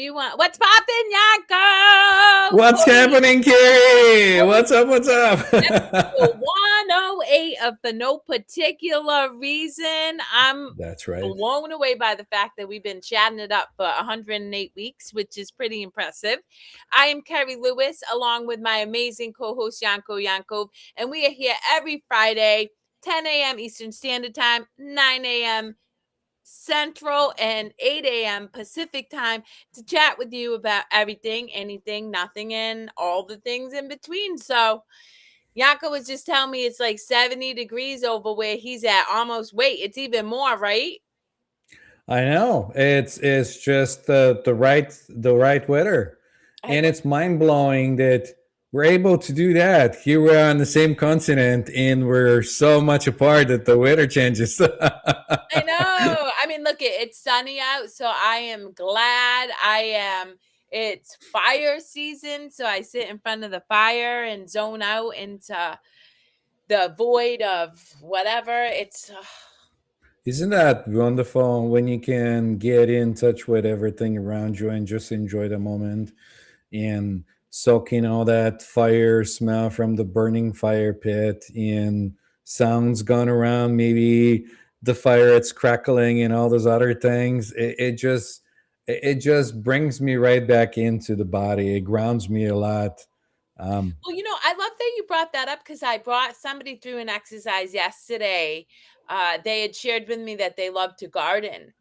you want? What's poppin', Yanko? What's happening, Kerri? Oh, What's up? What's episode up? 108 of For No Particular Reason. I'm That's right. blown away by the fact that we've been chatting it up for 108 weeks, which is pretty impressive. I am Kerri Lewis, along with my amazing co-host, Yankov, and we are here every Friday, 10 a.m. Eastern Standard Time, 9 a.m. Central, and 8 a.m. Pacific time to chat with you about everything, anything, nothing, and all the things in between. So Yanko was just telling me it's like 70 degrees over where he's at. Almost, wait, it's even more, right? I know it's just the right weather, and it's mind blowing that we're able to do that. Here we are on the same continent, and we're so much apart that the weather changes. I know. I mean, look, it's sunny out, so I am glad. It's fire season, so I sit in front of the fire and zone out into the void of whatever. Isn't that wonderful when you can get in touch with everything around you and just enjoy the moment and soak in all that fire smell from the burning fire pit and sounds going around, maybe the fire it's crackling and all those other things. It just brings me right back into the body. It grounds me a lot. Well, I love that you brought that up because I brought somebody through an exercise yesterday. They had shared with me that they love to garden.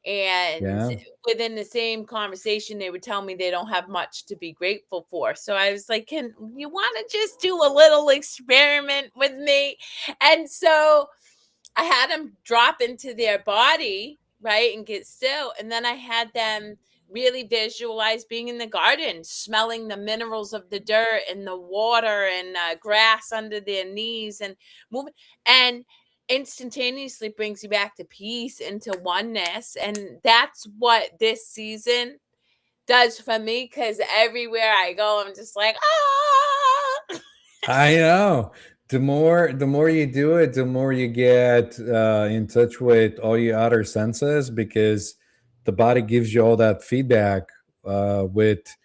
And Yeah. within the same conversation, they would tell me they don't have much to be grateful for. So I was like, can you want to just do a little experiment with me? And so I had them drop into their body, right, and get still. And then I had them really visualize being in the garden, smelling the minerals of the dirt and the water and grass under their knees and moving. And instantaneously brings you back to peace and to oneness. And that's what this season does for me, because everywhere I go, I'm just like, ah. I know. The more you do it, the more you get in touch with all your other senses because the body gives you all that feedback with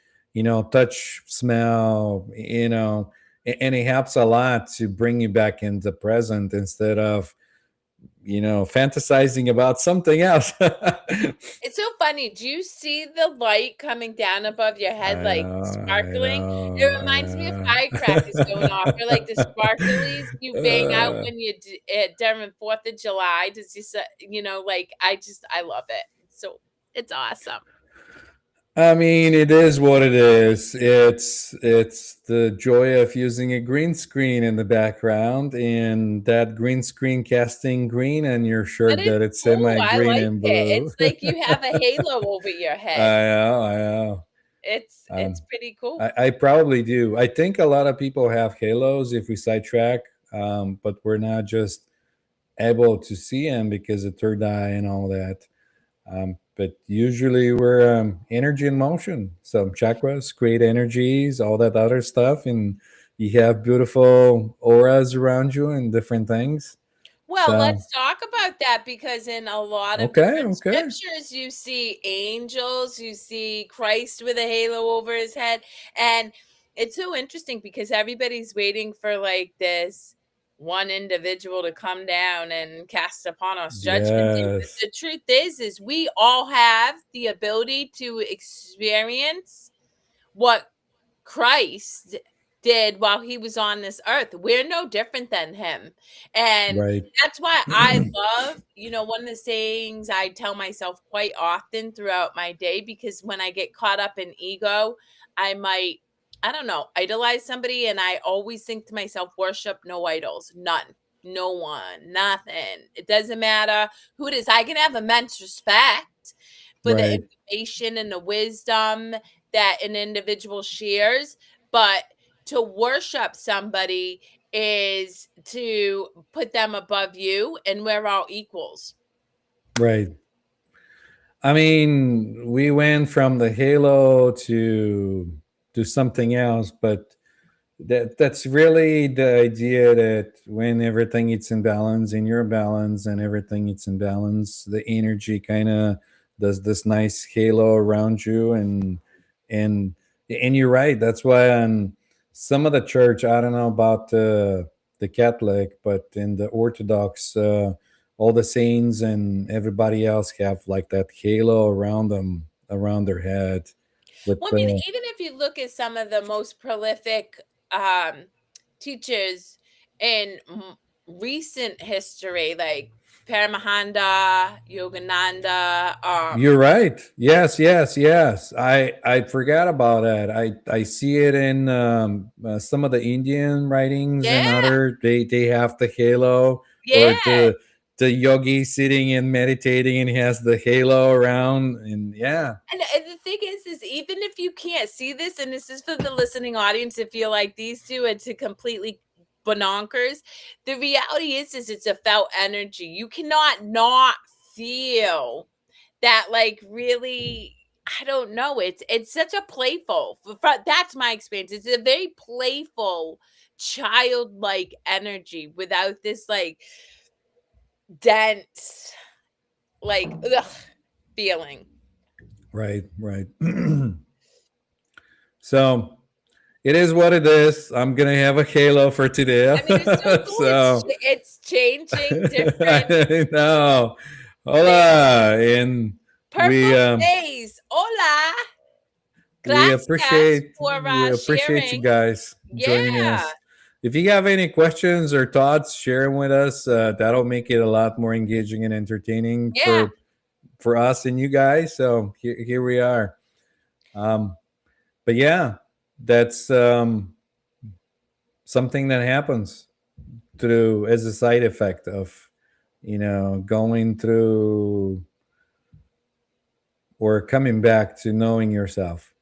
touch, smell, and it helps a lot to bring you back into present instead of fantasizing about something else. It's so funny. Do you see the light coming down above your head, I like know, I sparkling? It know, I reminds me of firecrackers going off, or like the sparklies you bang out know. when you during 4th of July. Does you say, like I love it. So it's awesome. I mean, it is what it is. It's the joy of using a green screen in the background, and that green screen casting green, and your But shirt it's that it's cool. semi I green like and it. blue. It's like you have a halo over your head. I know, I know. It's pretty cool. I probably do. I think a lot of people have halos if we sidetrack, but we're not just able to see them because of third eye and all that. But usually we're energy in motion. So chakras create energies, all that other stuff, and you have beautiful auras around you and different things. Well, So let's talk about that, because in a lot of okay, different okay, scriptures, you see angels, you see Christ with a halo over his head. And it's so interesting because everybody's waiting for like this one individual to come down and cast upon us judgment. And yes, the truth is we all have the ability to experience what Christ did while he was on this earth. We're no different than him. And right, that's why I love, one of the sayings I tell myself quite often throughout my day, because when I get caught up in ego, I might, I don't know, idolize somebody. And I always think to myself, worship no idols, none. No one, nothing. It doesn't matter who it is. I can have immense respect for the right, information and the wisdom that an individual shares, but to worship somebody is to put them above you, and we're all equals. right. I mean, we went from the halo to something else, but that's really the idea that when everything is in balance and you're in balance and everything is in balance, the energy kind of there's this nice halo around you, and and you're right. That's why on some of the church, I don't know about the Catholic, but in the Orthodox, all the saints and everybody else have like that halo around them, around their head, with Well, I mean, the even if you look at some of the most prolific teachers in recent history, like Paramahanda, Yogananda, You're right. Yes, yes, yes. I forgot about that. I see it in some of the Indian writings and yeah, other. They have the halo, or yeah. the yogi sitting and meditating and he has the halo around, and yeah, And the thing is even if you can't see this, and this is for the listening audience, if you're like these two, it's a completely bononkers. The reality is it's a felt energy. You cannot not feel that, like, really, I don't know, it's such a playful that's my experience. It's a very playful, childlike energy without this, like, dense, like, ugh, feeling. right, right. So it is what it is. I'm gonna have a halo for today. I mean, it's so cool. So It's changing different I know. things. Hola, and we Purple Days. Hola. we Gracias appreciate for we appreciate you sharing. guys joining Yeah. us. If you have any questions or thoughts, share them with us. That'll make it a lot more engaging and entertaining Yeah. for us and you guys. So here we are. Um, but yeah, that's something that happens through as a side effect of going through or coming back to knowing yourself.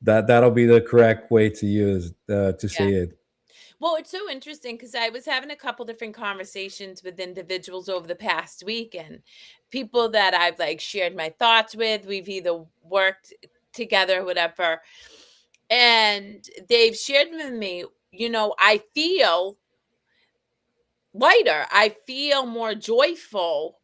That'll be the correct way to use to Yeah. say it. Well, it's so interesting because I was having a couple different conversations with individuals over the past week, and people that I've like shared my thoughts with. We've either worked together, whatever, and they've shared with me, I feel lighter. I feel more joyful.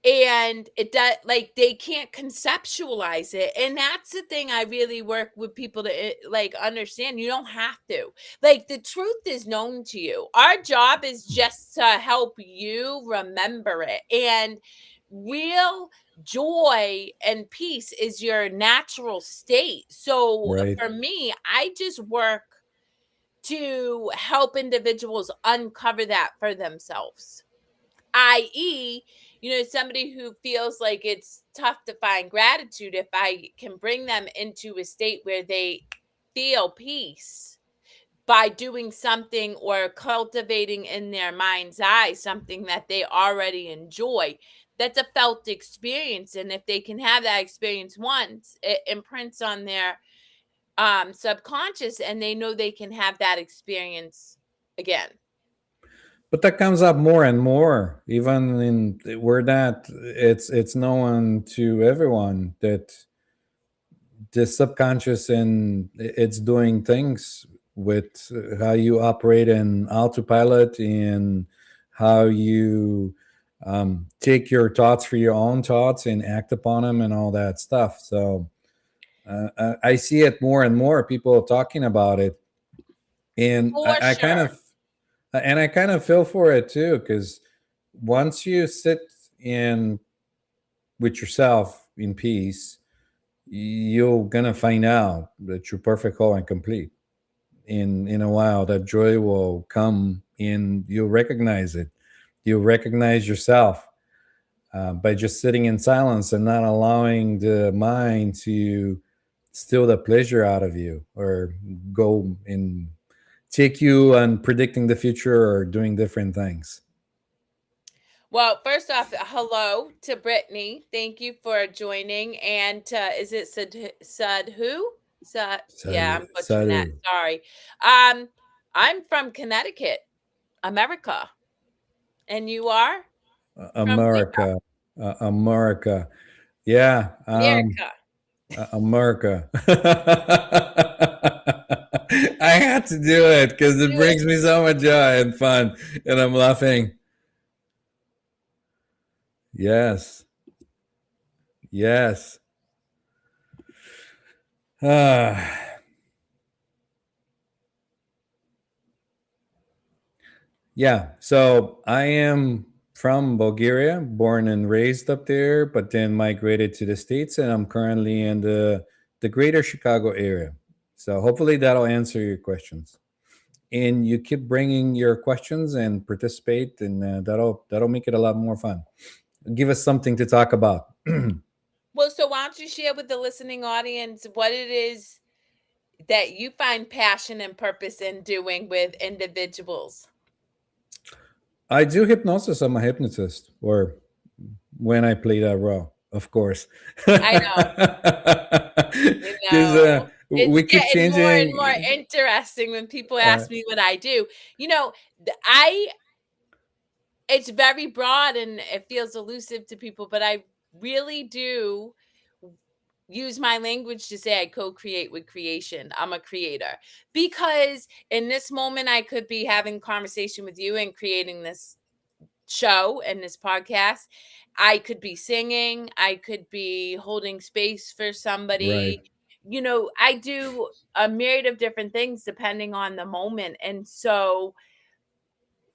And it does, like, they can't conceptualize it, and that's the thing I really work with people to, like, understand. You don't have to. Like, the truth is known to you. Our job is just to help you remember it, and real joy and peace is your natural state. So, Right. for me, I just work to help individuals uncover that for themselves, i.e., somebody who feels like it's tough to find gratitude. If I can bring them into a state where they feel peace by doing something or cultivating in their mind's eye something that they already enjoy, that's a felt experience. And if they can have that experience once, it imprints on their subconscious, and they know they can have that experience again. But that comes up more and more. Even in we're not. It's known to everyone that the subconscious and it's doing things with how you operate in autopilot and how you take your thoughts for your own thoughts and act upon them and all that stuff. So I see it more and more people talking about it, and For sure. I kind of feel for it too, because once you sit in with yourself in peace, you're gonna find out that you're perfect, whole, and complete. In a while, that joy will come, and you'll recognize it. You'll recognize yourself by just sitting in silence and not allowing the mind to steal the pleasure out of you or go and take you on predicting the future or doing different things. Well, first off, hello to Brittany. Thank you for joining. And is it Sadhu? Yeah, I'm Salut, butchering that. salut. Sorry. Um, I'm from Connecticut, America, and you are from where? America, America. Yeah, America. America. I had to do it because it brings me so much joy and fun, and I'm laughing. Yes, Yes. Uh, yeah. So I am from Bulgaria, born and raised up there, but then migrated to the States, and I'm currently in the greater Chicago area. So hopefully that'll answer your questions. And you keep bringing your questions and participate, and that'll make it a lot more fun. Give us something to talk about. Well, so why don't you share with the listening audience what it is that you find passion and purpose in doing with individuals? I do hypnosis. I'm a hypnotist, or when I play that role, of course. I know. You Because know, it's we keep getting more and more changing. interesting when people Uh, ask me what I do. You know, I it's very broad and it feels elusive to people, but I really do use my language to say I co-create with creation. I'm a creator. Because in this moment I could be having conversation with you and creating this show and this podcast. I could be singing, I could be holding space for right, somebody. You know, I do a myriad of different things depending on the moment. And so,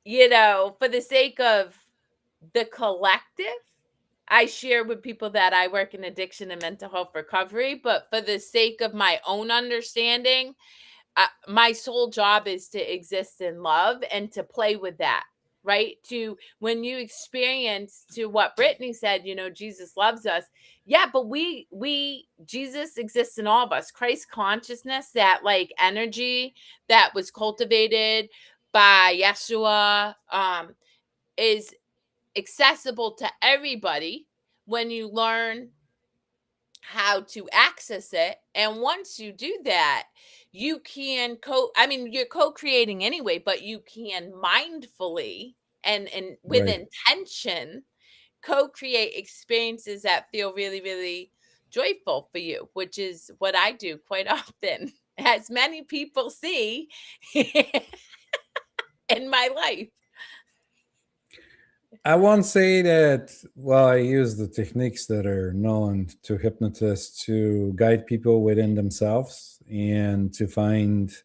you know, for the sake of the collective, I share with people that I work in addiction and mental health recovery, but for the sake of my own understanding, my sole job is to exist in love and to play with that, right? To when you experience, to what Brittany said, you know, Jesus loves us. Yeah, but we Jesus exists in all of us. Christ consciousness, that like energy that was cultivated by Yeshua, is accessible to everybody when you learn how to access it. And once you do that, you can I mean, you're co-creating anyway, but you can mindfully and with right. intention co-create experiences that feel really, really joyful for you, which is what I do quite often, as many people see in my life. I won't say that. Well, I use the techniques that are known to hypnotists to guide people within themselves and to find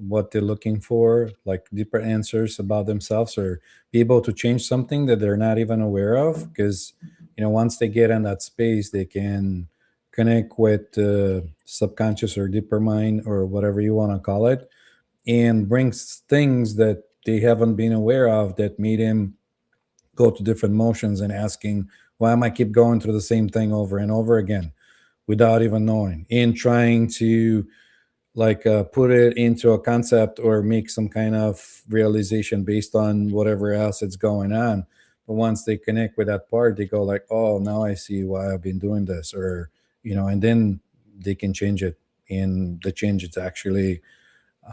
what they're looking for, like deeper answers about themselves, or be able to change something that they're not even aware of. Because once they get in that space, they can connect with subconscious or deeper mind or whatever you want to call it, and brings things that they haven't been aware of that made him go to different motions and asking, why am I keep going through the same thing over and over again without even knowing, and trying to like put it into a concept or make some kind of realization based on whatever else it's going on. But once they connect with that part, they go like, oh, now I see why I've been doing this, or and then they can change it. And the change is actually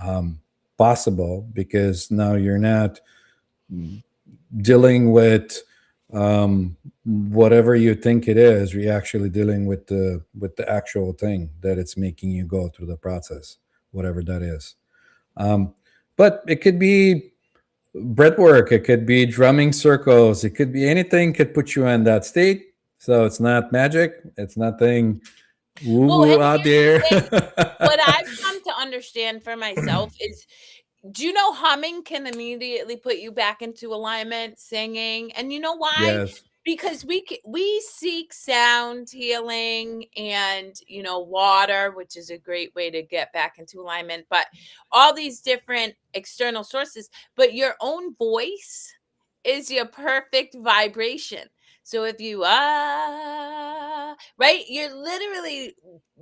um, possible, because now you're not dealing with whatever you think it is. You're actually dealing with the actual thing that it's making you go through the process, whatever that is. um, but it could be breath work, it could be drumming circles, it could be anything could put you in that state. So it's not magic, it's nothing woo Well, and woo out here's the there. thing, what I've come to understand for myself is, do you know humming can immediately put you back into alignment, singing? And you know why? Yes, Because we seek sound healing and, you know, water, which is a great way to get back into alignment, but all these different external sources, but your own voice is your perfect vibration. So if you right, you're literally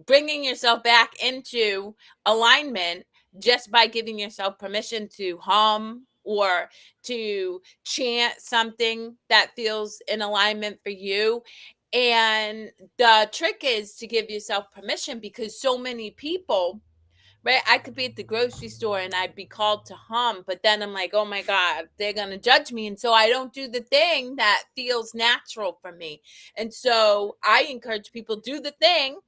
bringing yourself back into alignment just by giving yourself permission to hum or to chant something that feels in alignment for you. And the trick is to give yourself permission, because so many people, right? I could be at the grocery store and I'd be called to hum, but then I'm like, oh my God, they're going to judge me. And so I don't do the thing that feels natural for me. And so I encourage people, do the thing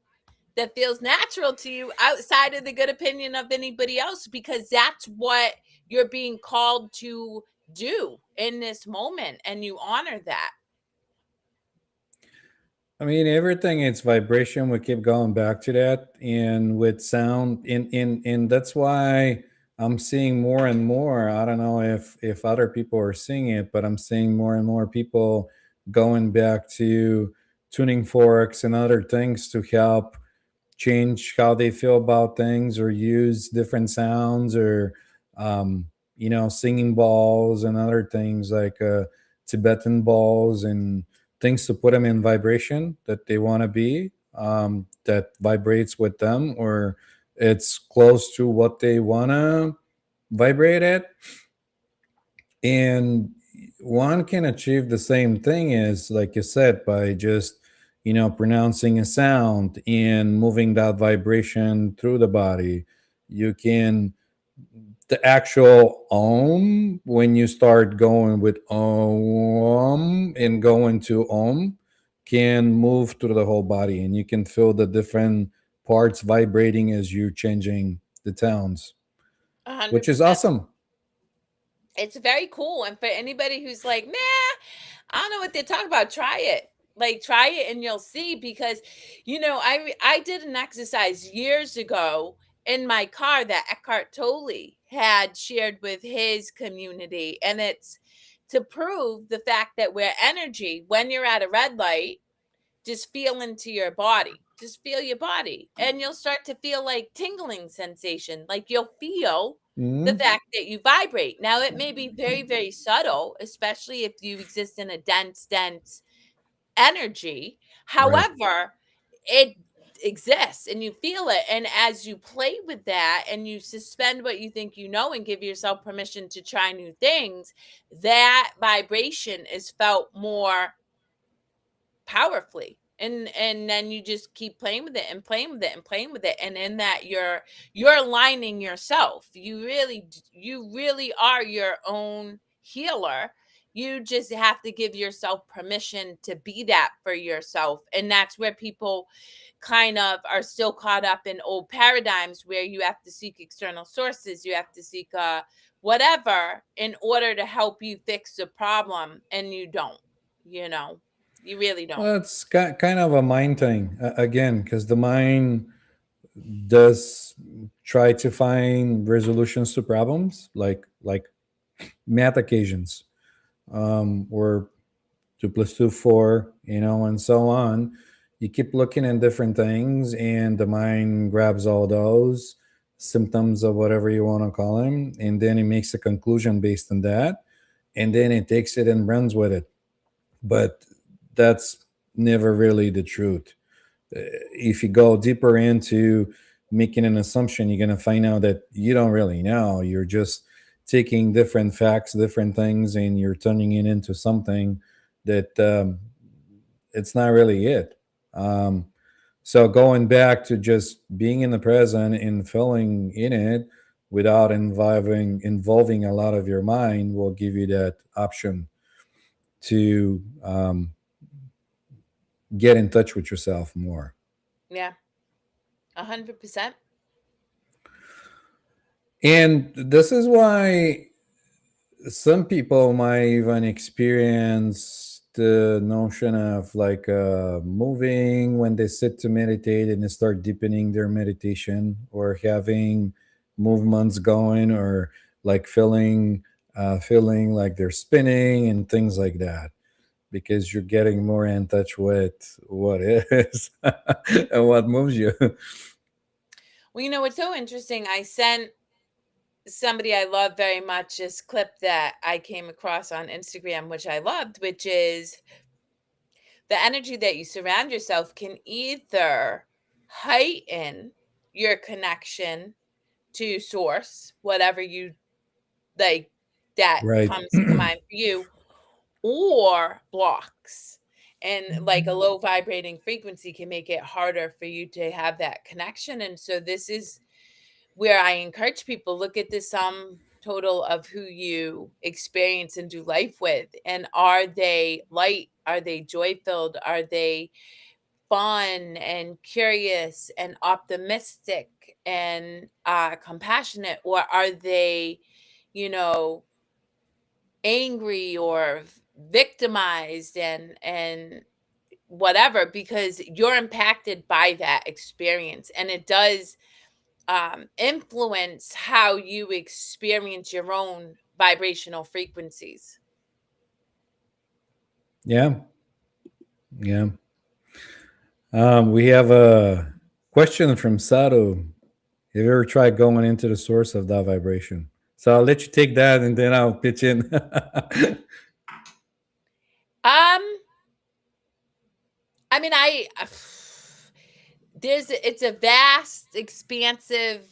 that feels natural to you outside of the good opinion of anybody else, because that's what you're being called to do in this moment, and you honor that. I mean, everything it's vibration. We keep going back to that, and with sound, in that's why I'm seeing more and more. I don't know if other people are seeing it, but I'm seeing more and more people going back to tuning forks and other things to help change how they feel about things, or use different sounds, or um, singing balls and other things like Tibetan balls and things to put them in vibration that they want to be, that vibrates with them, or it's close to what they want to vibrate at. And one can achieve the same thing, as like you said, by just pronouncing a sound and moving that vibration through the body. You can, the actual om, when you start going with om and going to om, can move through the whole body, and you can feel the different parts vibrating as you're changing the tones, A hundred which is percent. awesome. It's very cool. And for anybody who's like, nah, I don't know what they're talking about, try it. Like try it and you'll see, because I did an exercise years ago in my car that Eckhart Tolle had shared with his community, and it's to prove the fact that we're energy. When you're at a red light, just feel into your body. Just feel your body. And you'll start to feel like tingling sensation. Like you'll feel the Mhm. fact that you vibrate. Now, it may be very, very subtle, especially if you exist in a dense energy. Right. However, it exists and you feel it. And as you play with that and you suspend what you think you know and give yourself permission to try new things, that vibration is felt more powerfully. And then you just keep playing with it and playing with it and playing with it, and in that you're aligning yourself. You really are your own healer. You just have to give yourself permission to be that for yourself, and that's where people kind of are still caught up in old paradigms where you have to seek external sources, you have to seek whatever in order to help you fix the problem, and you don't, you know you really don't. Well, it's kind of a mind thing, again, because the mind does try to find resolutions to problems, like math occasions, or 2 plus 2 4, and so on. You keep looking at different things, and the mind grabs all those symptoms, of whatever you want to call them, and then it makes a conclusion based on that, and then it takes it and runs with it. But that's never really the truth. If you go deeper into making an assumption, you're going to find out that you don't really know. You're just taking different facts, different things, and you're turning it into something that, it's not really it. Um, so going back to just being in the present and feeling in it without involving a lot of your mind will give you that option to, get in touch with yourself more. Yeah, 100%. And this is why some people might even experience the notion of like moving when they sit to meditate and they start deepening their meditation, or having movements going, or like feeling like they're spinning and things like that, because you're getting more in touch with what is and what moves you. Well, it's so interesting. I sent somebody I love very much this clip that I came across on Instagram, which I loved, which is the energy that you surround yourself can either heighten your connection to source, whatever you like that Right. comes to mind for you, or blocks. And like a low vibrating frequency can make it harder for you to have that connection. And so this is where I encourage people, look at the sum total of who you experience and do life with. And are they light? Are they joy filled? Are they fun and curious and optimistic and compassionate? Or are they, you know, angry or victimized and whatever, because you're impacted by that experience, and it does influence how you experience your own vibrational frequencies. Yeah, yeah. We have a question from Sato. Have you ever tried going into the source of that vibration? So I'll let you take that, and then I'll pitch in. Um, I mean, it's a vast, expansive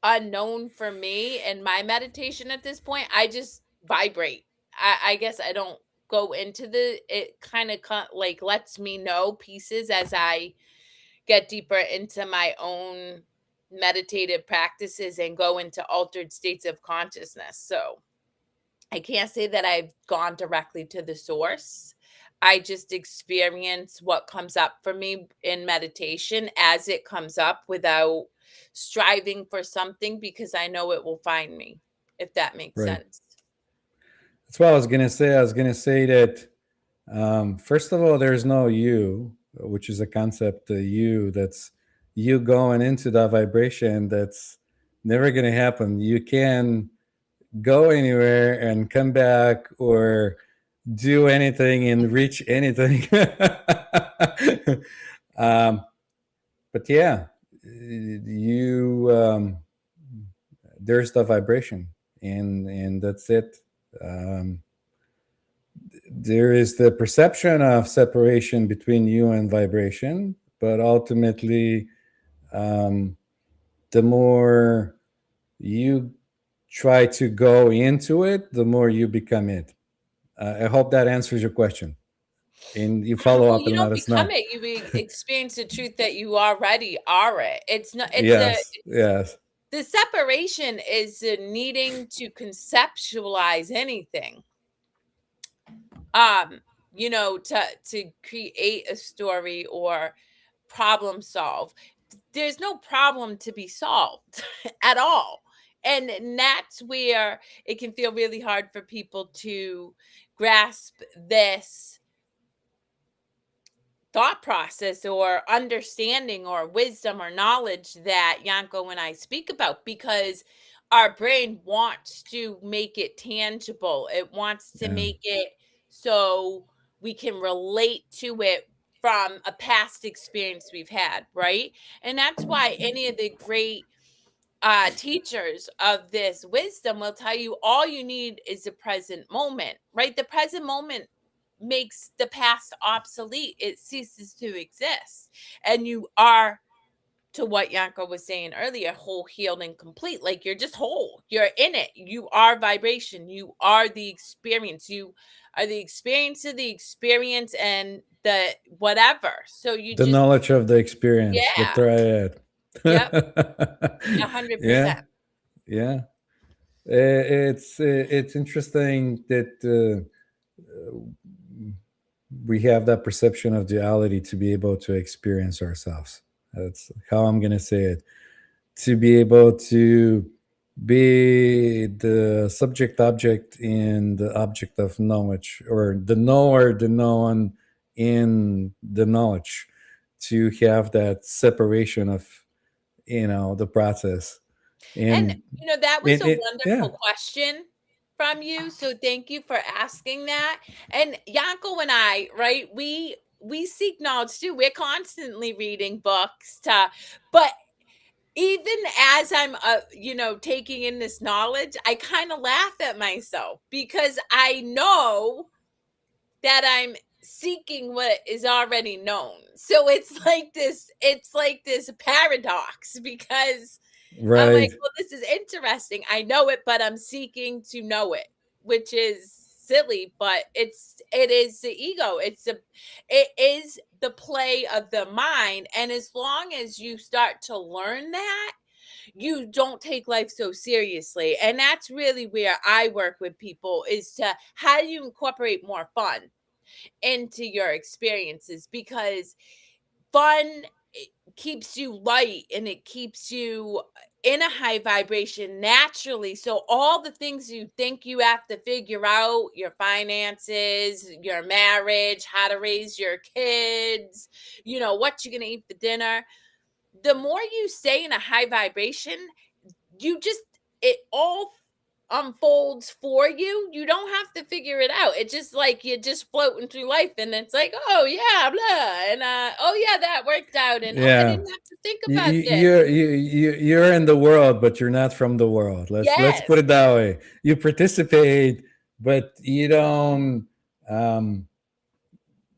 unknown for me in my meditation at this point. I just vibrate. I guess I don't go into it kind of like lets me know pieces as I get deeper into my own meditative practices and go into altered states of consciousness. So I can't say that I've gone directly to the source. I just experience what comes up for me in meditation as it comes up without striving for something, because I know it will find me, if that makes Right. sense. That's what I was gonna say. I was gonna say that first of all, there's no you, which is a concept. You that's you going into that vibration. That's never gonna happen. You can go anywhere and come back, or do anything and reach anything. um, but yeah, you there's the vibration, and that's it. Um, there is the perception of separation between you and vibration, but ultimately, um, the more you try to go into it, the more you become it. I hope that answers your question, and you follow Well, up you and let don't us become know. it. You experience the truth that you already are it. It's not. Yes, yes, The separation is needing to conceptualize anything. Um, to create a story or problem solve. There's no problem to be solved at all. And that's where it can feel really hard for people to grasp this thought process or understanding or wisdom or knowledge that Yanko and I speak about, because our brain wants to make it tangible. It wants to yeah. make it so we can relate to it from a past experience we've had, right? And that's why any of the great teachers of this wisdom will tell you all you need is the present moment, right? The present moment makes the past obsolete, it ceases to exist. And you are, to what Yanko was saying earlier, whole, healed, and complete. Like you're just whole, you're in it, you are vibration, you are the experience, you are the experience of the experience and the whatever. So you The just, knowledge of the experience, the yeah, triad. yep, 100%. Yeah, yeah. It's interesting that we have that perception of duality to be able to experience ourselves. That's how I'm going to say it. To be able to be the subject object in the object of knowledge, or the knower, the known in the knowledge, to have that separation of the process. And, And that was a yeah, wonderful question from you. So thank you for asking that. And Yanko and I, right, we seek knowledge too. We're constantly reading books but even as I'm taking in this knowledge, I kind of laugh at myself because I know that I'm seeking what is already known. So it's like this paradox, because I'm like, right. well, this is interesting. I know it, but I'm seeking to know it, which is silly, but it is the ego. It is the play of the mind. And as long as you start to learn that, you don't take life so seriously. And that's really where I work with people, is to how do you incorporate more fun into your experiences, because fun keeps you light and it keeps you in a high vibration naturally. So all the things you think you have to figure out, your finances, your marriage, how to raise your kids, what you're going to eat for dinner, the more you stay in a high vibration, you just, it all unfolds for you. You don't have to figure it out. It's just like you're just floating through life, and it's like, oh yeah, blah, and oh yeah, that worked out, and oh, I Yeah. didn't have to think You, about you, this. you're in the world, but you're not from the world. Let's Yes. put it that way. You participate, but um,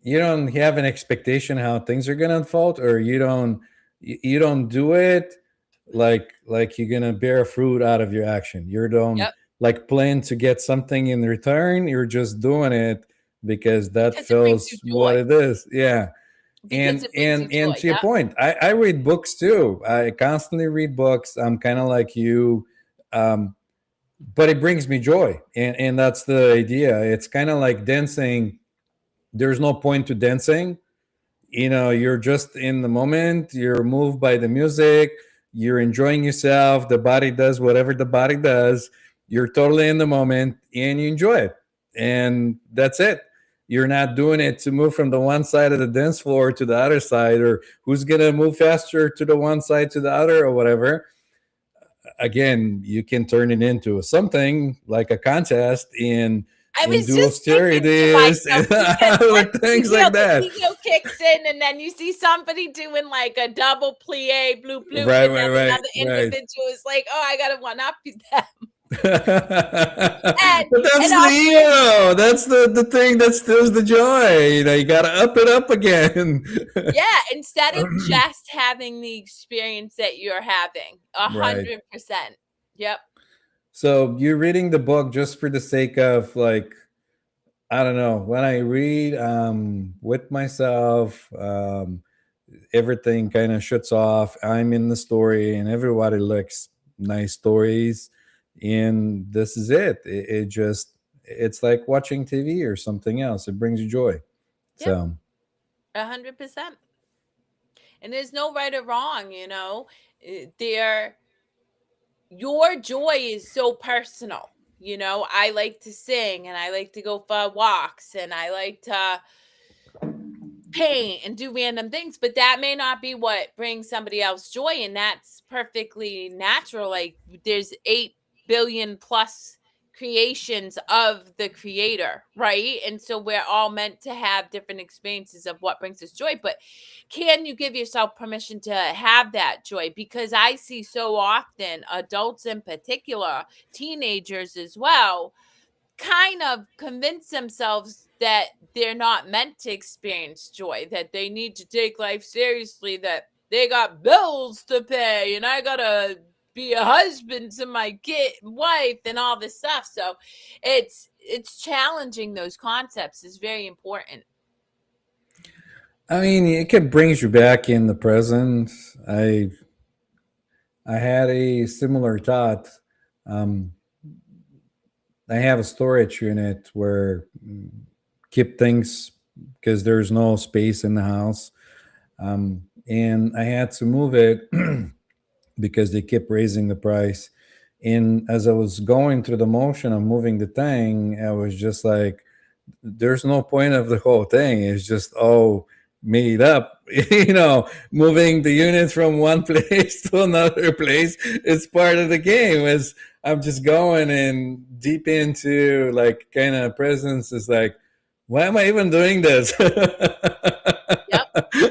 you don't have an expectation how things are gonna unfold, or you don't do it like you're gonna bear fruit out of your action. You don't Yep. like plan to get something in return. You're just doing it because that Because it brings you feels what joy. it is. Yeah. Because it brings you And joy. to your Yep. point, I read books too. I constantly read books. I'm kind of like you, um, but it brings me joy, and that's the idea. It's kind of like dancing. There's no point to dancing. You're just in the moment. You're moved by the music. You're enjoying yourself. The body does whatever the body does. You're totally in the moment, and you enjoy it, and that's it. You're not doing it to move from the one side of the dance floor to the other side, or who's gonna move faster to the one side to the other, or whatever. Again, you can turn it into something like a contest I and was do just thinking to austerities myself, and because once other things like the that. ego kicks in, and then you see somebody doing like a double plie, bloop bloop, Right, and right, then right, another right. individual is like, "Oh, I gotta one up them," But and that's and the also, ego. That's the thing that steals the joy. You gotta up it up again. yeah, instead of just having the experience that you're having, Right. 100%. Yep. So you're reading the book just for the sake of, like, I don't know. When I read with myself, everything kind of shuts off. I'm in the story, and everybody likes nice stories, and this is it. It just, it's like watching TV or something else. It brings you joy. Yep. So 100%. And there's no right or wrong, there, your joy is so personal. I like to sing, and I like to go for walks, and I like to paint and do random things, but that may not be what brings somebody else joy, and that's perfectly natural. Like, there's 8 billion plus creations of the creator, right? And so we're all meant to have different experiences of what brings us joy, but can you give yourself permission to have that joy? Because I see so often adults, in particular, teenagers as well, kind of convince themselves that they're not meant to experience joy, that they need to take life seriously, that they got bills to pay, and I gotta be a husband to my kid, wife, and all this stuff. So it's challenging those concepts is very important. I mean, it can brings you back in the present. I had a similar thought. Um, I have a storage unit where keep things because there's no space in the house, and I had to move it because they kept raising the price. And as I was going through the motion of moving the thing, I was just like, there's no point of the whole thing. It's just all made up. Moving the unit from one place to another place, it's part of the game. As I'm just going and deep into like kind of presence, is like, why am I even doing this? Yep. you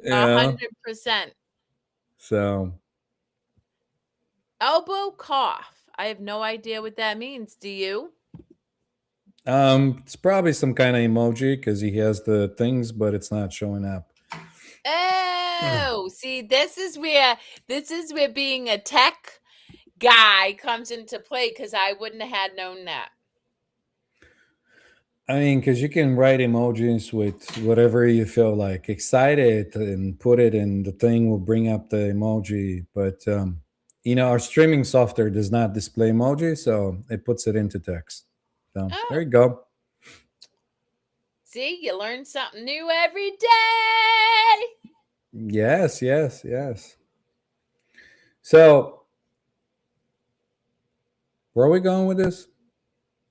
a know hundred percent. so Elbow cough. I have no idea what that means. Do you? it's probably some kind of emoji because he has the things, but it's not showing up. Oh, see, this is where being a tech guy comes into play, because I wouldn't have had known that. I mean, because you can write emojis with whatever you feel like, excited, and put it in the thing will bring up the emoji. But our streaming software does not display emoji, so it puts it into text. So there Oh, you go. see, you learn something new every day. Yes, yes, yes. So Where are we going with this?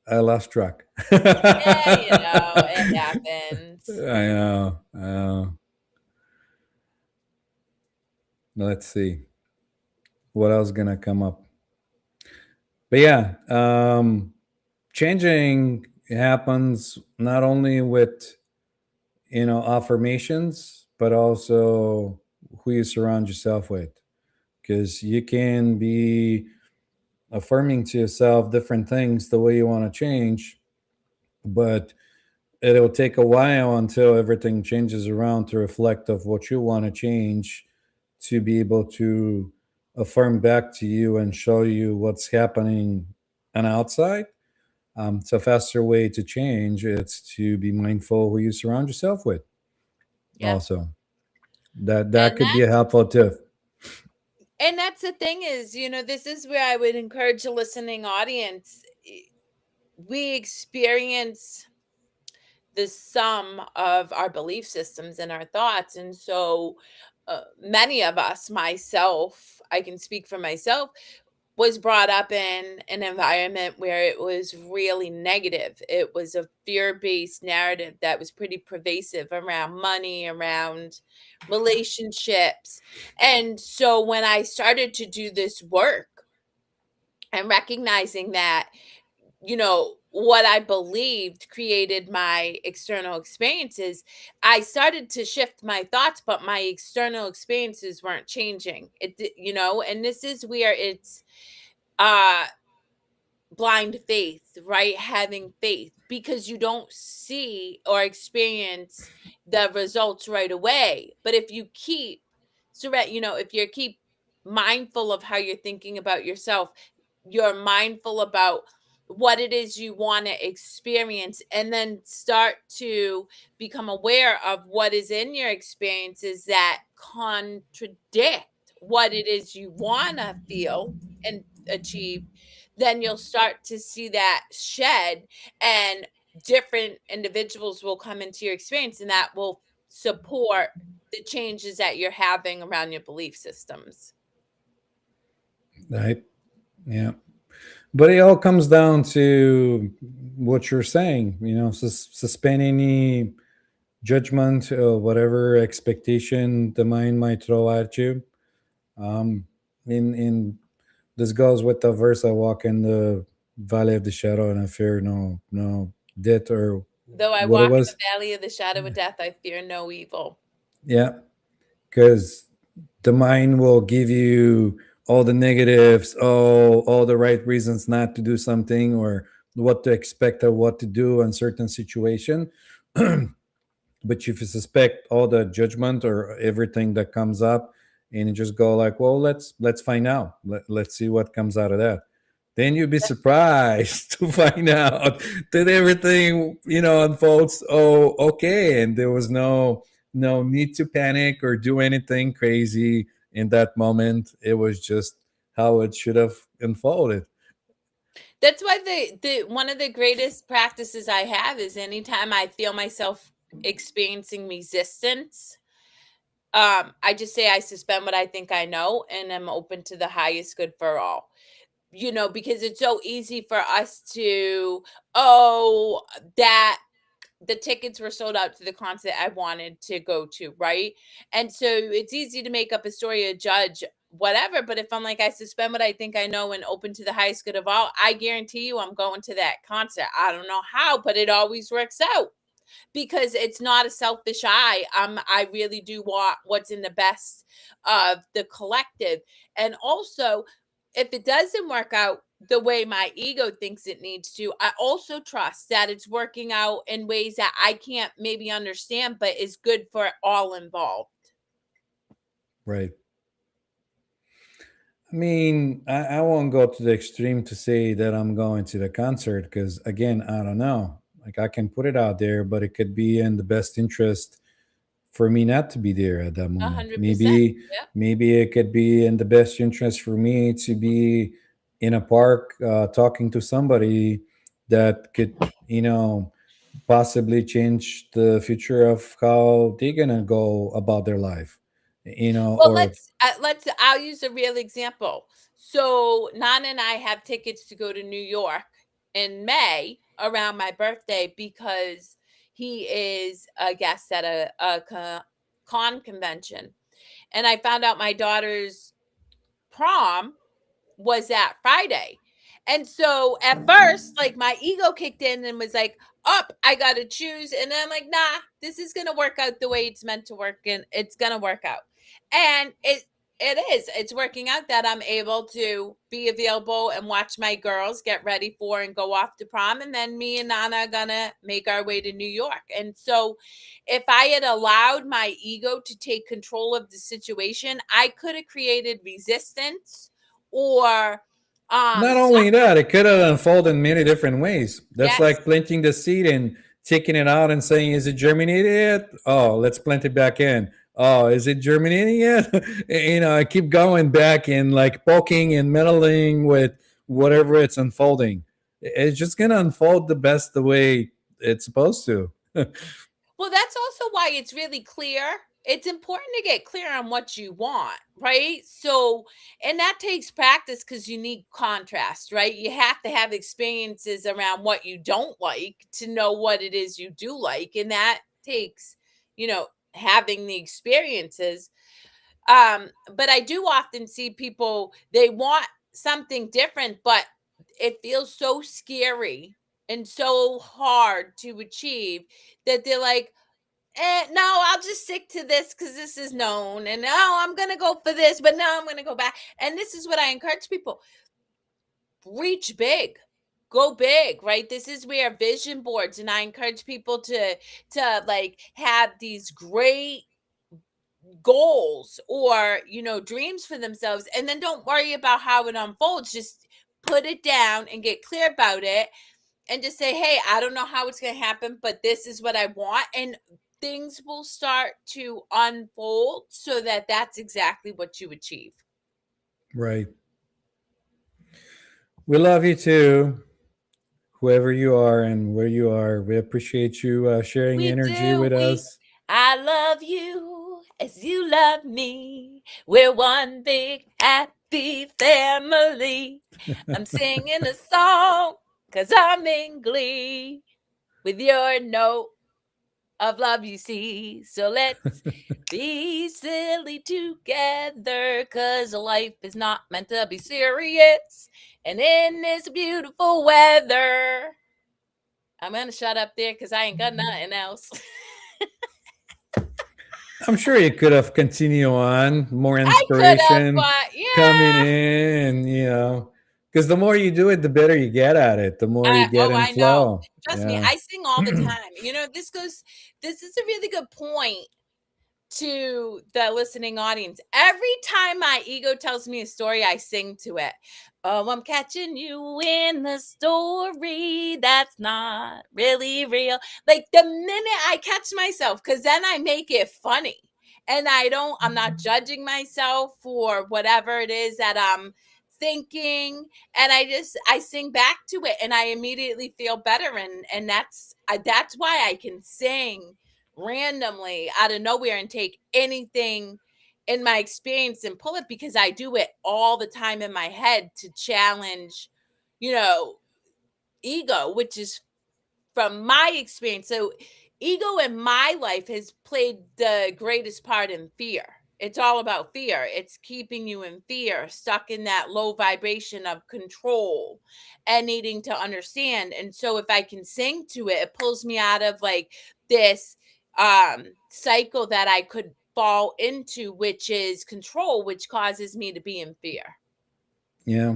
I lost track. Yeah, you know, I it happens. know. Let's see what else gonna come up. But yeah, changing happens not only with affirmations, but also who you surround yourself with, because you can be affirming to yourself different things the way you want to change, but it'll take a while until everything changes around to reflect of what you want to change, to be able to affirm back to you and show you what's happening on outside. It's a faster way to change. It's to be mindful who you surround yourself with. Yeah. Also, that And could be a helpful tip. that's the thing is, this is where I would encourage the listening audience. We experience the sum of our belief systems and our thoughts. And so many of us, myself, I can speak for myself, was brought up in an environment where it was really negative. It was a fear-based narrative that was pretty pervasive around money, around relationships. And so when I started to do this work and recognizing that, what I believed created my external experiences, I started to shift my thoughts, but my external experiences weren't changing. And this is where it's uh blind faith, right? Having faith because you don't see or experience the results right away. But if you keep if you keep mindful of how you're thinking about yourself, you're mindful about what it is you want to experience, and then start to become aware of what is in your experiences that contradict what it is you want to feel and achieve, then you'll start to see that shed, and different individuals will come into your experience, and that will support the changes that you're having around your belief systems. Right? Yeah. But it all comes down to what you're saying. Suspend any judgment or whatever expectation the mind might throw at you. In this goes with the verse, "I walk in the valley of the shadow and I fear no death," or Though I what it walk in was. the valley of the shadow of death, I fear no evil. Yeah, because the mind will give you all the negatives, all the right reasons not to do something, or what to expect or what to do in certain situation. But if you suspect all the judgment or everything that comes up, and you just go like, well, let's find out, let's see what comes out of that, then you'd be surprised to find out that everything unfolds, oh, okay, and there was no need to panic or do anything crazy in that moment. It was just how it should have unfolded. That's why the one of the greatest practices I have is anytime I feel myself experiencing resistance, I just say I suspend what I think I know and I'm open to the highest good for all. Because it's so easy for us to, oh, that the tickets were sold out to the concert I wanted to go to, right? And so it's easy to make up a story, a judge, whatever. But if I'm like, I suspend what I think I know and open to the highest good of all, I guarantee you I'm going to that concert. I don't know how, but it always works out because it's not a selfish eye. I really do want what's in the best of the collective. And also, if it doesn't work out the way my ego thinks it needs to, I also trust that it's working out in ways that I can't maybe understand, but is good for all involved. Right. I mean, I won't go to the extreme to say that I'm going to the concert, because, again, I don't know. Like, I can put it out there, but it could be in the best interest for me not to be there at that moment. 100%. Yeah. Maybe it could be in the best interest for me to be in a park talking to somebody that could, possibly change the future of how they're gonna go about their life. Well, or I'll use a real example. So Nana and I have tickets to go to New York in May around my birthday because he is a guest at a con convention. And I found out my daughter's prom was that Friday. And so at first, like my ego kicked in and was like, up, I gotta choose. And I'm like, nah, this is gonna work out the way it's meant to work, and it's gonna work out. And it's working out that I'm able to be available and watch my girls get ready for and go off to prom. And then me and Nana are gonna make our way to New York. And so if I had allowed my ego to take control of the situation, I could have created resistance or not only suffering. that, it could have unfolded in many different ways. That's Yes. like planting the seed and taking it out and saying, "Is it germinated yet? Oh, let's plant it back in. Oh, is it germinating yet?" I keep going back and like poking and meddling with whatever it's unfolding. It's just gonna unfold the way it's supposed to. Well, that's also why it's really clear. It's important to get clear on what you want, right? So, and that takes practice because you need contrast, right? You have to have experiences around what you don't like to know what it is you do like. And that takes, having the experiences. But I do often see people, they want something different, but it feels so scary and so hard to achieve that they're like, no, I'll just stick to this because this is known. And no, I'm going to go for this, but no, I'm going to go back. And this is what I encourage people: reach big. Go big, right? This is where vision boards, and I encourage people to like have these great goals or dreams for themselves, and then don't worry about how it unfolds. Just put it down and get clear about it, and just say, hey, I don't know how it's going to happen, but this is what I want. And things will start to unfold so that that's exactly what you achieve. Right. We love you too, whoever you are and where you are. We appreciate you sharing We energy do. with us. I love you as you love me. We're one big happy family. I'm singing a song because I'm in glee with your note of love, you see. So let's be silly together, because life is not meant to be serious. And in this beautiful weather, I'm going to shut up there because I ain't got nothing else. I'm sure you could have continued on, more I could have, inspiration but coming yeah. in, because the more you do it, the better you get at it, the more you get Oh, in I know. flow. Trust me, Yeah. I sing all the time. This is a really good point to the listening audience. Every time my ego tells me a story, I sing to it. Oh, I'm catching you in the story that's not really real. Like the minute I catch myself, because then I make it funny. And I'm not judging myself for whatever it is that I'm thinking. And I sing back to it and I immediately feel better. And that's why I can sing randomly out of nowhere and take anything in my experience and pull it, because I do it all the time in my head to challenge, you know, ego, which is from my experience. So, ego in my life has played the greatest part in fear. It's all about fear. It's keeping you in fear, stuck in that low vibration of control and needing to understand. And so if I can sing to it, it pulls me out of like this cycle that I could fall into, which is control, which causes me to be in fear. Yeah.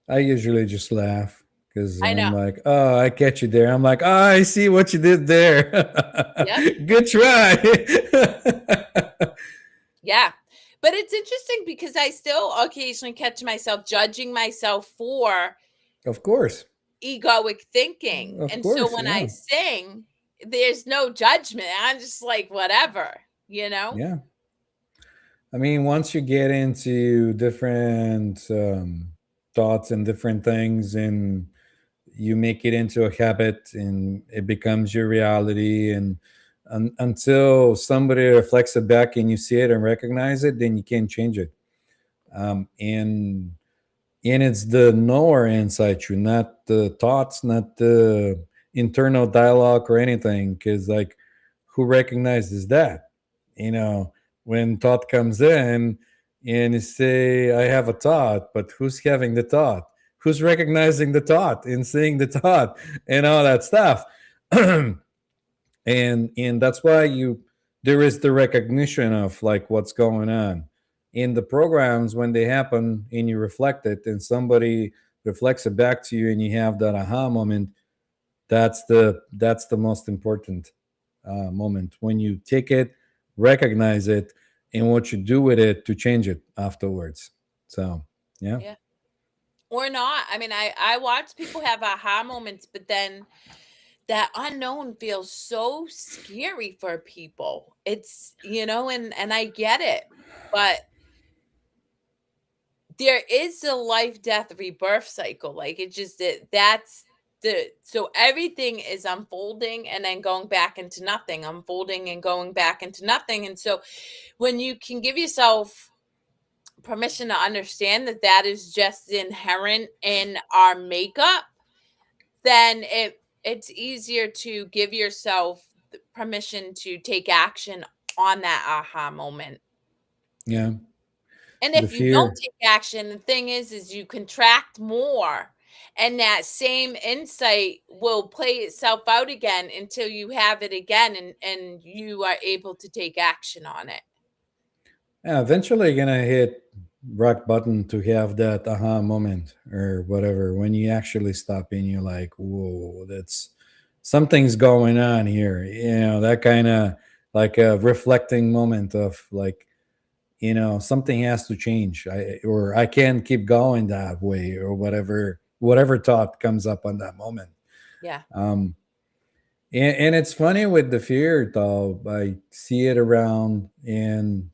I usually just laugh because I I'm know. like, oh, I catch you there. I'm like, oh, I see what you did there. Yep. Good try. Yeah. But it's interesting because I still occasionally catch myself judging myself for Of course. egoic thinking. Of And so course. when I Yeah. sing, there's no judgment. I'm just like, whatever, you know? Yeah. I mean, once you get into different thoughts and different things, and you make it into a habit, and it becomes your reality, and until somebody reflects it back and you see it and recognize it, then you can't change it. And it's the knower inside you, not the thoughts, not the internal dialogue or anything. Because like, who recognizes that? You know, when thought comes in and you say, I have a thought, but who's having the thought? Who's recognizing the thought and seeing the thought and all that stuff? And that's why you there is the recognition of like what's going on in the programs when they happen and you reflect it and somebody reflects it back to you and you have that aha moment. That's the most important moment when you take it, recognize it, and what you do with it to change it afterwards. So yeah. Yeah. Or not. I mean, I watch people have aha moments, but then that unknown feels so scary for people. It's, and I get it. But there is a life death rebirth cycle. Like it just that's the so everything is unfolding and then going back into nothing, unfolding and going back into nothing. And so when you can give yourself permission to understand that that is just inherent in our makeup, then it's easier to give yourself permission to take action on that aha moment. Yeah. And The if you don't fear. take action, the thing is you contract more, and that same insight will play itself out again until you have it again, and you are able to take action on it. Yeah, eventually you're gonna hit rock button to have that aha moment or whatever when you actually stop and you're like, whoa, that's something's going on here. You know, that kind of like a reflecting moment of like, something has to change. I can't keep going that way or whatever thought comes up on that moment. Yeah. Um and it's funny with the fear though. I see it around and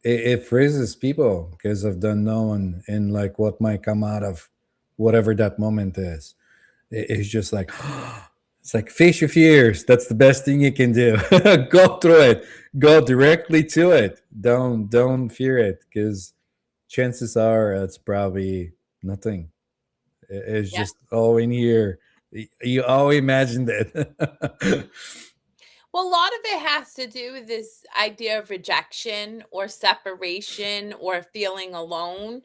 it freezes people because of the unknown and like what might come out of whatever that moment is. It's just like it's like face your fears. That's the best thing you can do. Go through it. Go directly to it. Don't fear it because chances are it's probably nothing. It's Yeah. just all in here. You all imagined it. Well, a lot of it has to do with this idea of rejection or separation or feeling alone.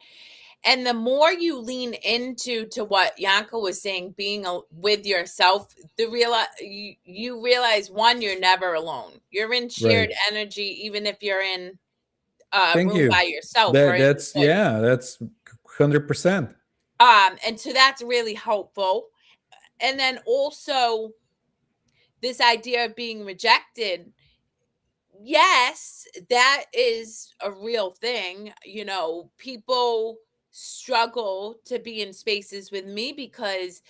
And the more you lean into to what Yanko was saying, being with yourself, you realize one, you're never alone. You're in Right. shared energy, even if you're in a Thank room by you. yourself or That in the that's woods. yeah. That's 100%. And so that's really helpful. And then also this idea of being rejected. Yes, that is a real thing. People struggle to be in spaces with me because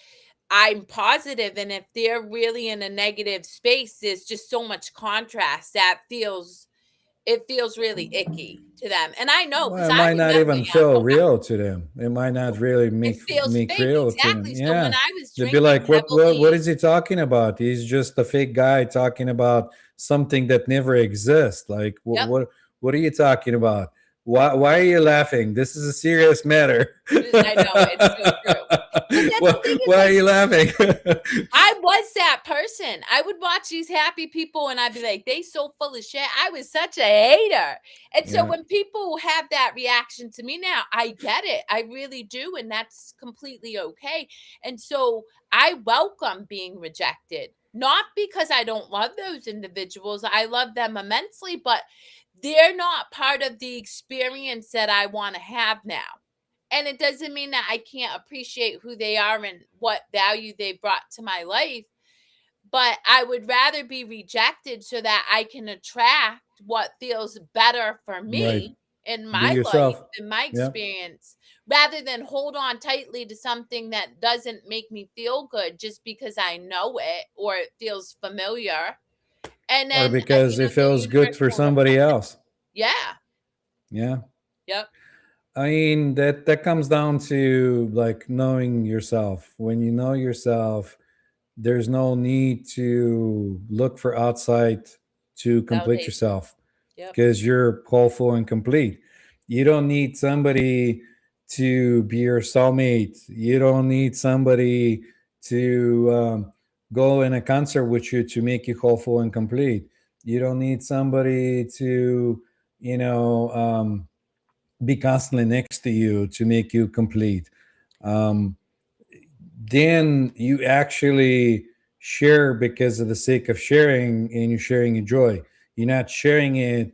I'm positive, and if they're really in a negative space, there's just so much contrast that it feels really icky to them. And I know because Well, it I might not remember even feel Yanko. real to them. It might not really It feels make fake, real to them. exactly. So when Yeah, I was they'd be drinking like, "What heavily, is he talking about? He's just a fake guy talking about something that never exists. Like, yep, what are you talking about? Why are you laughing? This is a serious matter. I know it's so true. But then the thing is, Why are like, you laughing?" I was that person. I would watch these happy people and I'd be like, they so full of shit. I was such a hater. And so Yeah, when people have that reaction to me now, I get it. I really do. And that's completely okay. And so I welcome being rejected, not because I don't love those individuals. I love them immensely, but they're not part of the experience that I want to have now. And it doesn't mean that I can't appreciate who they are and what value they brought to my life, but I would rather be rejected so that I can attract what feels better for right. me in Be my life, yourself. in my Yeah, experience, rather than hold on tightly to something that doesn't make me feel good just because I know it or it feels familiar. And or then, because it the feels good universe for won't somebody reflect it. else. Yeah. Yeah. Yep. I mean that comes down to like knowing yourself. When you know yourself, there's no need to look for outside to complete Validation. yourself Yep. because you're whole and complete. You don't need somebody to be your soulmate. You don't need somebody to go in a concert with you to make you whole and complete. You don't need somebody to, you know, be constantly next to you to make you complete. Um, then you actually share because of the sake of sharing, and you're sharing your joy. You're not sharing it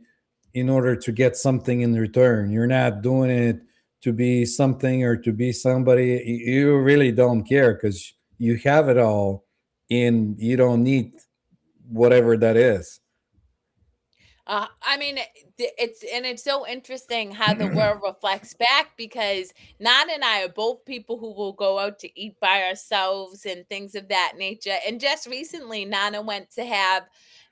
in order to get something in return. You're not doing it to be something or to be somebody. You really don't care because you have it all and you don't need whatever that is. I mean, it's so interesting how the world reflects back, because Nana and I are both people who will go out to eat by ourselves and things of that nature. And just recently, Nana went to have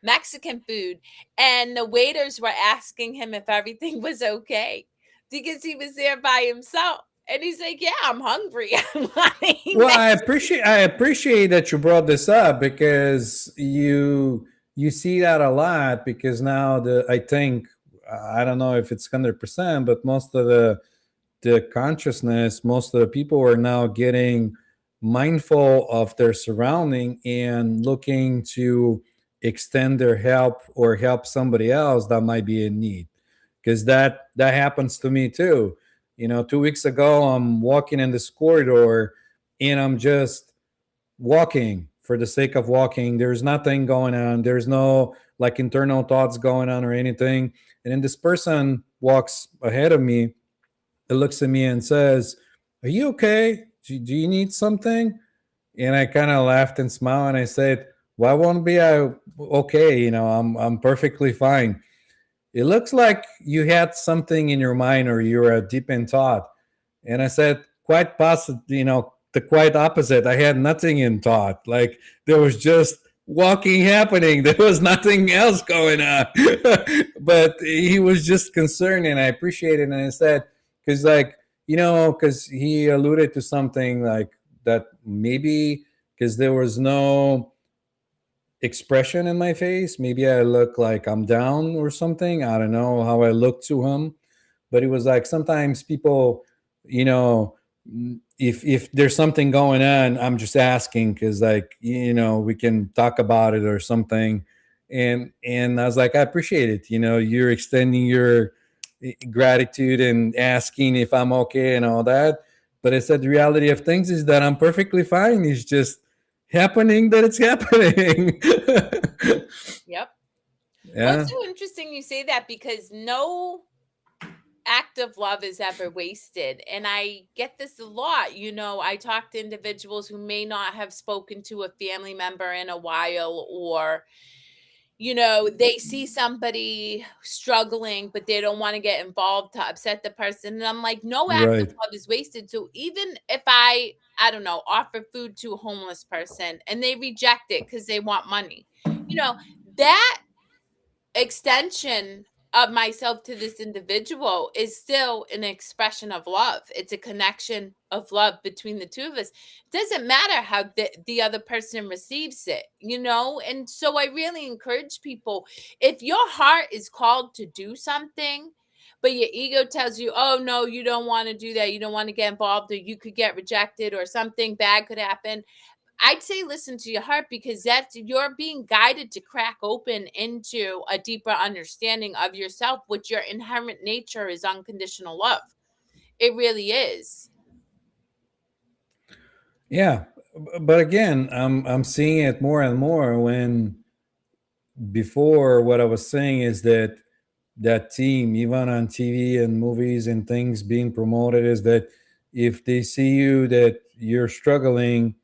Mexican food, and the waiters were asking him if everything was okay because he was there by himself. And he's like, "Yeah, I'm hungry." I'm like, Well, "Mexican." I appreciate that you brought this up because you see that a lot because now the I think I don't know if it's 100%, but most of the consciousness, most of the people are now getting mindful of their surrounding and looking to extend their help or help somebody else that might be in need. Because that happens to me too. 2 weeks ago, I'm walking in this corridor and I'm just walking for the sake of walking. There's nothing going on. There's no like internal thoughts going on or anything. And then this person walks ahead of me, it looks at me and says, "Are you okay? Do you need something?" And I kind of laughed and smiled and I said, "Why won't be I okay? I'm perfectly fine." It looks like you had something in your mind or you were deep in thought. And I said, quite possible, the quite opposite. I had nothing in thought. Like there was just walking happening. There was nothing else going on. But he was just concerned and I appreciate it. And I said, because because he alluded to something like that maybe because there was no expression in my face. Maybe I look like I'm down or something. I don't know how I look to him, but it was like sometimes people, you know, if there's something going on, I'm just asking because like we can talk about it or something. And I was like, I appreciate it. You're extending your gratitude and asking if I'm okay and all that. But I said the reality of things is that I'm perfectly fine. It's just happening that it's happening. Yep. Well, it's Yeah, so interesting you say that, because no act of love is ever wasted. And I get this a lot. I talk to individuals who may not have spoken to a family member in a while, or, they see somebody struggling, but they don't want to get involved to upset the person. And I'm like, no act of right. love is wasted. So even if I don't know, offer food to a homeless person and they reject it because they want money, that extension of myself to this individual is still an expression of love. It's a connection of love between the two of us. It doesn't matter how the other person receives it. And so I really encourage people, if your heart is called to do something, but your ego tells you, oh, no, you don't want to do that. You don't want to get involved, or you could get rejected, or something bad could happen. I'd say listen to your heart, because you're being guided to crack open into a deeper understanding of yourself, which your inherent nature is unconditional love. It really is. Yeah, but again, I'm seeing it more and more. When before, what I was saying is that that team, even on TV and movies and things being promoted, is that if they see you that you're struggling,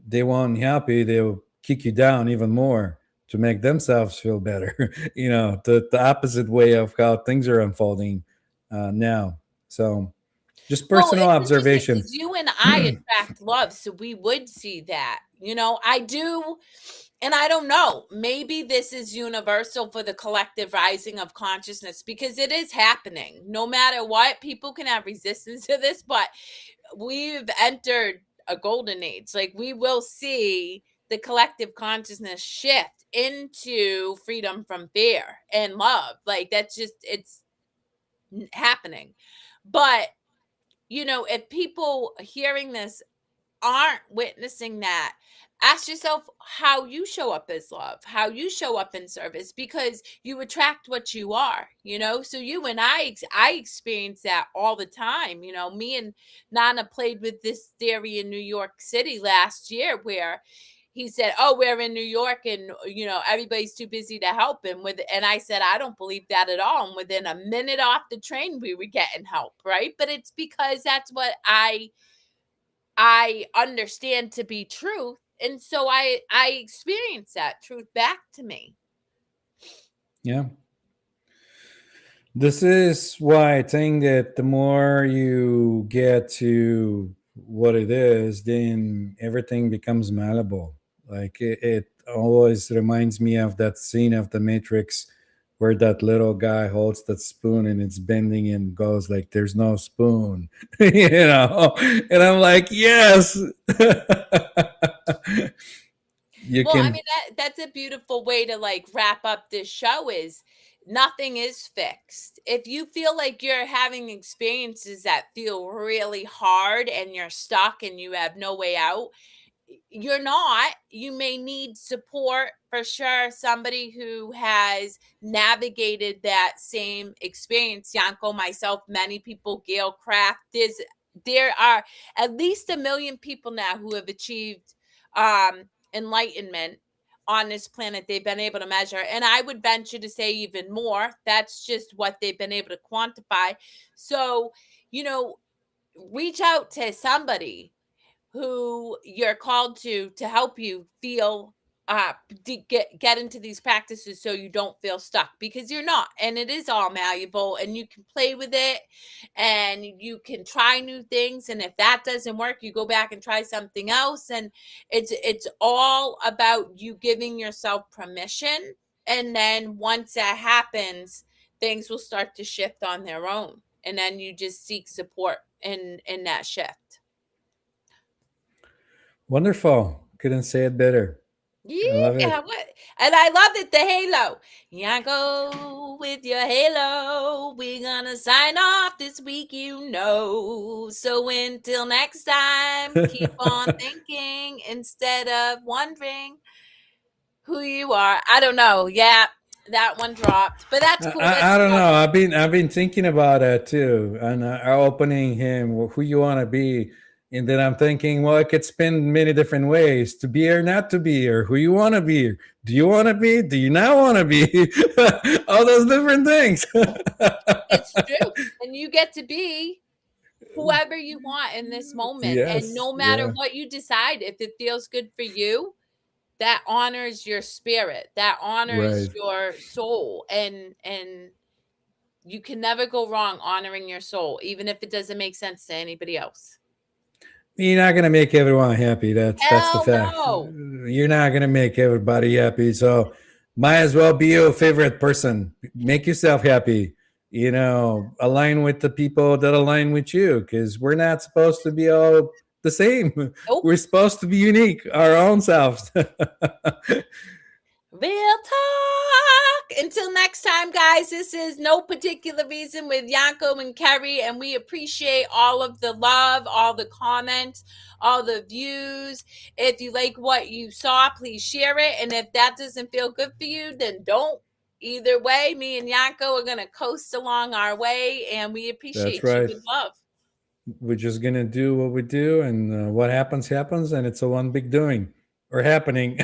they won't help you. They'll kick you down even more to make themselves feel better. The opposite way of how things are unfolding now. So, just Well, personal it's interesting observation. because you and I attract love, so we would see that. I do, and I don't know. Maybe this is universal for the collective rising of consciousness, because it is happening. No matter what, people can have resistance to this, but we've entered a golden age. Like, we will see the collective consciousness shift into freedom from fear and love. Like that's just it's happening. But if people hearing this aren't witnessing that, ask yourself how you show up as love, how you show up in service, because you attract what you are. So you and I experience that all the time. Me and Nana played with this theory in New York City last year where he said, "Oh, we're in New York, and everybody's too busy to help." And I said, "I don't believe that at all." And within a minute off the train, we were getting help, right? But it's because that's what I understand to be truth, and so I experience that truth back to me. Yeah. This is why I think that the more you get to what it is, then everything becomes malleable. Like it always reminds me of that scene of the Matrix where that little guy holds that spoon and it's bending and goes like, "There's no spoon," And I'm like, yes. You Well, I can. mean that's a beautiful way to like wrap up this show is nothing is fixed. If you feel like you're having experiences that feel really hard and you're stuck and you have no way out, you're not. You may need support for sure. Somebody who has navigated that same experience. Yanko, myself, many people, Gail Craft. There are at least 1 million people now who have achieved enlightenment on this planet. They've been able to measure, and I would venture to say even more. That's just what they've been able to quantify. So, you know, reach out to somebody who you're called to help you feel get into these practices so you don't feel stuck, because you're not, and it is all malleable and you can play with it and you can try new things, and if that doesn't work you go back and try something else, and it's all about you giving yourself permission, and then once that happens things will start to shift on their own, and then you just seek support in that shift. Wonderful. Couldn't say it better. I love Yeah, it. what? And I love it, the halo. Yanko with your halo. We're gonna sign off this week. So until next time, keep on thinking instead of wondering who you are. I don't know. Yeah, that one dropped, but that's cool. That's I don't enough. know. I've been thinking about that too, and opening him who you want to be, and then I'm thinking, well, it could spin many different ways: to be or not to be, or who you want to be. Do you want to be? Do you not want to be? All those different things. It's true, and you get to be whoever you want in this moment, and Yes. no matter Yeah. what you decide, if it feels good for you, that honors your spirit, that honors Right. your soul, and you can never go wrong honoring your soul, even if it doesn't make sense to anybody else. You're not gonna make everyone happy. That's the Hell fact. no. You're not gonna make everybody happy. So might as well be your favorite person. Make yourself happy. Align with the people that align with you, because we're not supposed to be all the same. Nope. We're supposed to be unique, our own selves. Real talk. Until next time, guys, this is No Particular Reason with Yanko and Kerri, and we appreciate all of the love, all the comments, all the views. If you like what you saw, please share it. And if that doesn't feel good for you, then don't. Either way, me and Yanko are going to coast along our way, and we That's appreciate you right. with love. We're just gonna do what we do, and what happens happens, and it's a one big doing or happening.